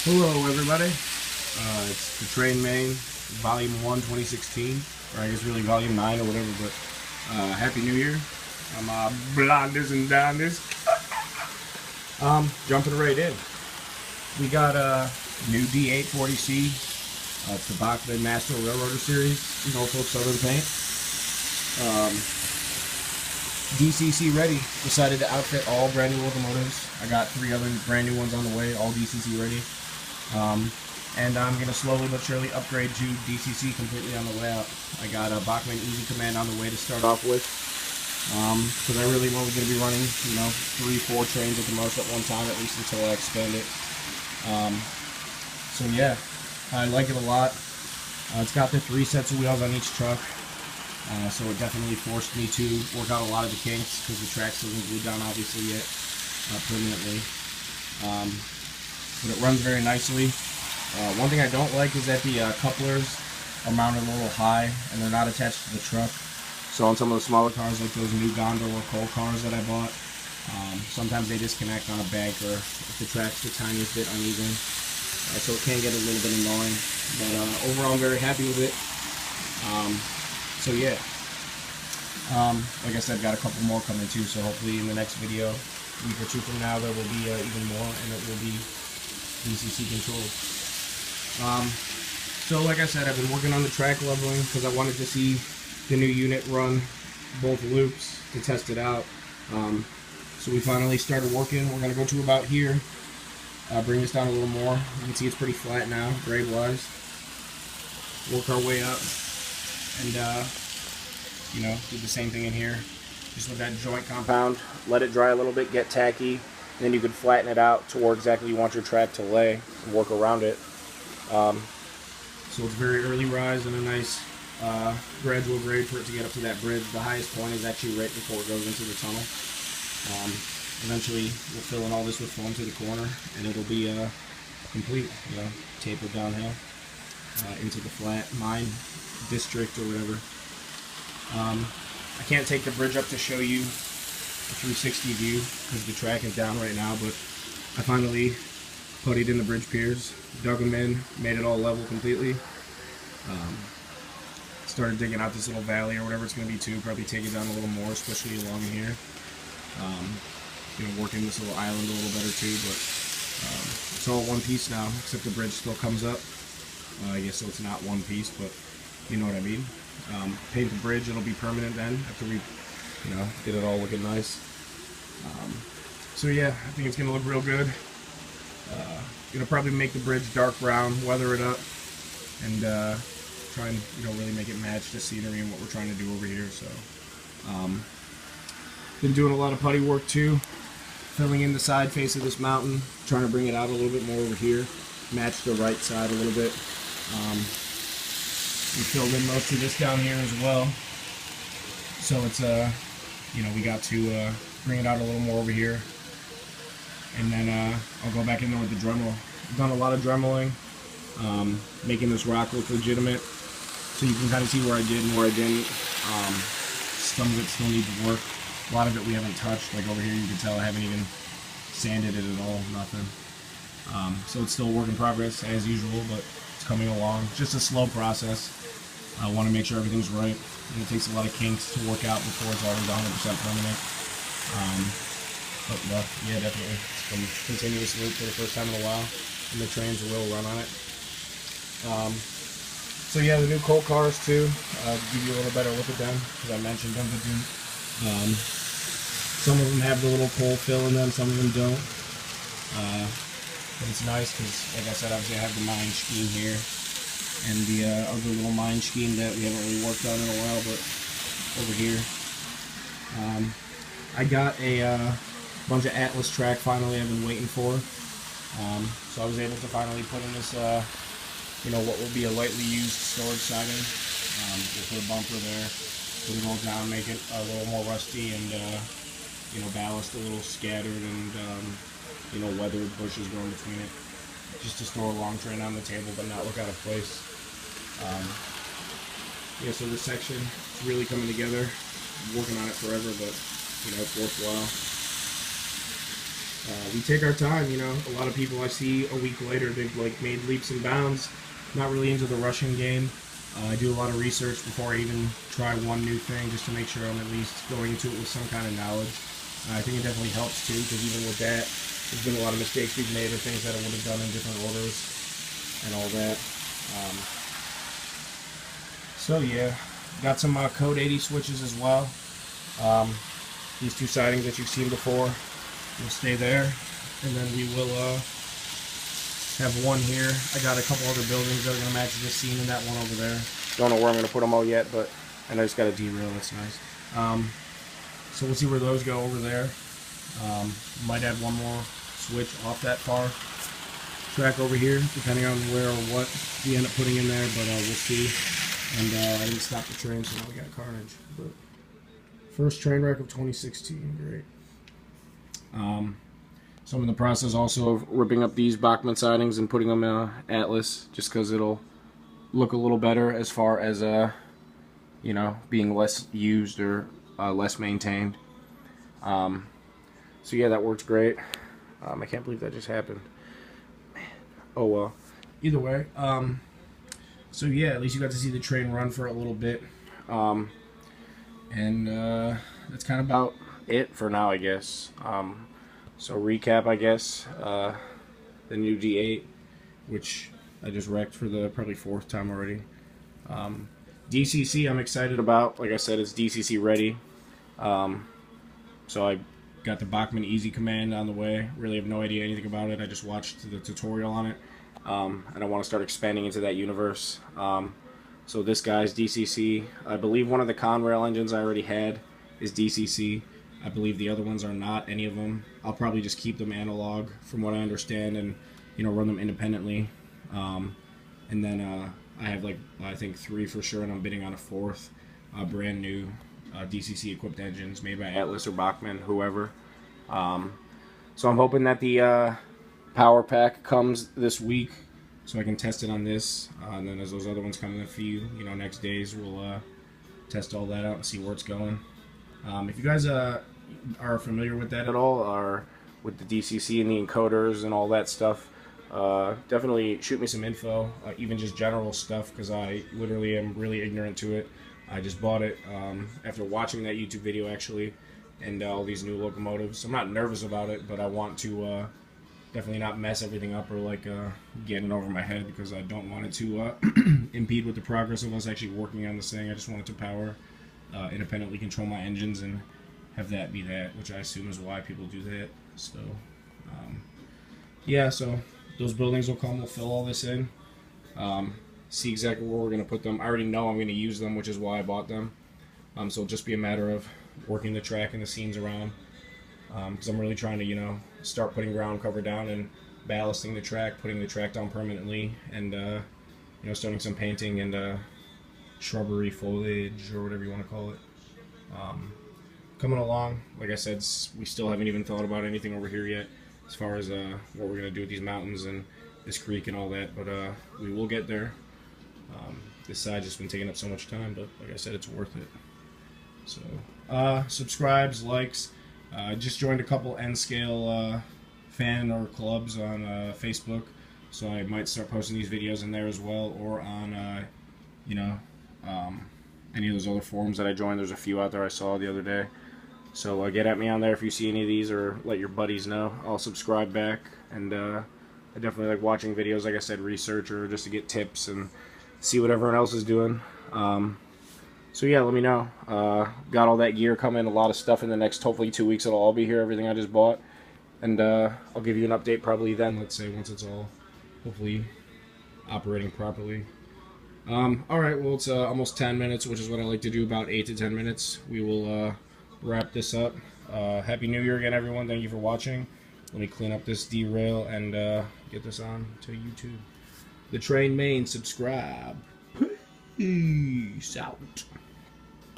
Hello everybody, it's the Train Main, Volume 1, 2016, or I guess really Volume 9 or whatever, but Happy New Year. I'm blondest and dondest. Jumping right in. We got a new D840C, it's the Bachmann Master Railroader Series, Norfolk Southern paint. DCC ready. Decided to outfit all brand new locomotives. I got 3 other brand new ones on the way, all DCC ready. And I'm going to slowly but surely upgrade to DCC completely on the way out. I got a Bachmann Easy Command on the way to start off with. Because I really am only going to be running, 3-4 trains at the most at one time, at least until I expand it. So yeah, I like it a lot. It's got the 3 sets of wheels on each truck. So it definitely forced me to work out a lot of the kinks because the track still isn't glued down obviously yet permanently. But it runs very nicely. One thing I don't like is that the couplers are mounted a little high and they're not attached to the truck. So on some of the smaller cars like those new gondola coal cars that I bought, sometimes they disconnect on a bank or if the track's the tiniest bit uneven. So it can get a little bit annoying. But overall I'm very happy with it. So yeah, like I said, got a couple more coming too, so hopefully in the next video, a week or 2 from now, there will be even more, and it will be DCC controlled. So like I said, I've been working on the track leveling because I wanted to see the new unit run both loops to test it out. So we finally started working. We're going to go to about here, bring this down a little more. You can see it's pretty flat now, grade wise. Work our way up. And, do the same thing in here. Just with that joint compound, let it dry a little bit, get tacky, and then you can flatten it out to where exactly you want your track to lay and work around it. So it's very early rise and a nice gradual grade for it to get up to that bridge. The highest point is actually right before it goes into the tunnel. Eventually, we'll fill in all this with foam to the corner, and it'll be complete, tapered downhill into the flat mine district or whatever. I can't take the bridge up to show you a 360 view because the track is down right now, but I finally puttied in the bridge piers, dug them in, made it all level completely. Started digging out this little valley or whatever it's going to be too, probably take it down a little more, especially along here. Working this little island a little better too, but it's all one piece now, except the bridge still comes up. I guess so it's not one piece, but you know what I mean. Paint the bridge, it'll be permanent then after we, get it all looking nice. So yeah, I think it's gonna look real good. Gonna probably make the bridge dark brown, weather it up, and try and really make it match the scenery and what we're trying to do over here. So, been doing a lot of putty work too, filling in the side face of this mountain, trying to bring it out a little bit more over here, match the right side a little bit. We filled in most of this down here as well, so it's we got to bring it out a little more over here, and then I'll go back in there with the Dremel. I've done a lot of Dremeling, making this rock look legitimate, so you can kind of see where I did and where I didn't. Some of it still needs work. A lot of it we haven't touched. Like over here, you can tell I haven't even sanded it at all. Nothing. So it's still a work in progress as usual, but it's coming along. It's just a slow process. I want to make sure everything's right, and it takes a lot of kinks to work out before it's always 100% permanent. But yeah, definitely. It's been continuous loop for the first time in a while, and the trains will run on it. So yeah, the new coal cars too. I'll give you a little better look at them, because I mentioned them. Some of them have the little coal fill in them, some of them don't. But it's nice because, like I said, obviously I have the mine scheme here, and the other little mine scheme that we haven't really worked on in a while, but over here. I got a bunch of Atlas track finally I've been waiting for. So I was able to finally put in this, what will be a lightly used storage siding. We'll put a bumper there, put it all down, make it a little more rusty, and ballast a little scattered, and weathered bushes growing between it, just to store a long train on the table but not look out of place. So this section is really coming together. I'm working on it forever, but it's worthwhile. we take our time, you know. A lot of people I see a week later, they've like made leaps and bounds. Not really into the rushing game. I do a lot of research before I even try one new thing, just to make sure I'm at least going into it with some kind of knowledge. I think it definitely helps too, because even with that, there's been a lot of mistakes we've made or things that I would have done in different orders and all that. So yeah, got some code 80 switches as well. These two sidings that you've seen before will stay there, and then we will have one here. I got a couple other buildings that are going to match this scene and that one over there. Don't know where I'm going to put them all yet, but I just got a derail. That's nice. So we'll see where those go over there. Might add one more switch off that far track over here, depending on where or what we end up putting in there, but we'll see. And I didn't stop the train, so now we got carnage. But first train wreck of 2016, great. So I'm in the process also of ripping up these Bachmann sidings and putting them in Atlas, just because it'll look a little better as far as you know, being less used or less maintained. So yeah, that works great. I can't believe that just happened. Man. Oh well. Either way, so yeah, at least you got to see the train run for a little bit. And that's kind of about it for now, I guess. So recap, I guess, the new D8, which I just wrecked for the probably 4th time already. DCC I'm excited about. Like I said, it's DCC ready. So I got the Bachmann Easy command on the way. Really have no idea anything about it. I just watched the tutorial on it. And I want to start expanding into that universe. So this guy's DCC. I believe one of the Conrail engines I already had is DCC. I believe the other ones are not, any of them. I'll probably just keep them analog from what I understand, and you know, run them independently. And then I have like, I think 3 for sure, and I'm bidding on a 4th brand new DCC equipped engines made by Atlas or Bachmann, whoever. So I'm hoping that the power pack comes this week so I can test it on this, and then as those other ones come in a few, you know, next days, we'll test all that out and see where it's going. If you guys are familiar with that at all, or with the DCC and the encoders and all that stuff, definitely shoot me some info, even just general stuff, because I literally am really ignorant to it. I just bought it after watching that YouTube video, actually, and all these new locomotives. I'm not nervous about it, but I want to definitely not mess everything up or like get it over my head, because I don't want it to impede with the progress of us actually working on this thing. I just want it to power, independently control my engines, and have that be that, which I assume is why people do that. So yeah, so those buildings will come, we'll fill all this in, see exactly where we're going to put them. I already know I'm going to use them, which is why I bought them. So it'll just be a matter of working the track and the scenes around, because I'm really trying to, you know, start putting ground cover down and ballasting the track, putting the track down permanently, and you know, starting some painting and shrubbery foliage, or whatever you want to call it. Coming along. Like I said, we still haven't even thought about anything over here yet as far as what we're going to do with these mountains and this creek and all that, but we will get there. This side's just been taking up so much time, but like I said, it's worth it. So subscribes, likes. Just joined a couple N-scale fan or clubs on Facebook, so I might start posting these videos in there as well, or on you know, any of those other forums that I joined. There's a few out there I saw the other day. So get at me on there if you see any of these, or let your buddies know. I'll subscribe back, and I definitely like watching videos, like I said, research, or just to get tips and see what everyone else is doing. So yeah, let me know. Got all that gear coming, a lot of stuff in the next, hopefully 2 weeks it'll all be here, everything I just bought. And I'll give you an update probably then, let's say, once it's all hopefully operating properly. Alright, well, it's almost 10 minutes, which is what I like to do, about 8 to 10 minutes. We will wrap this up. Happy New Year again, everyone. Thank you for watching. Let me clean up this derail and get this on to YouTube. The Train Main, subscribe. Peace out.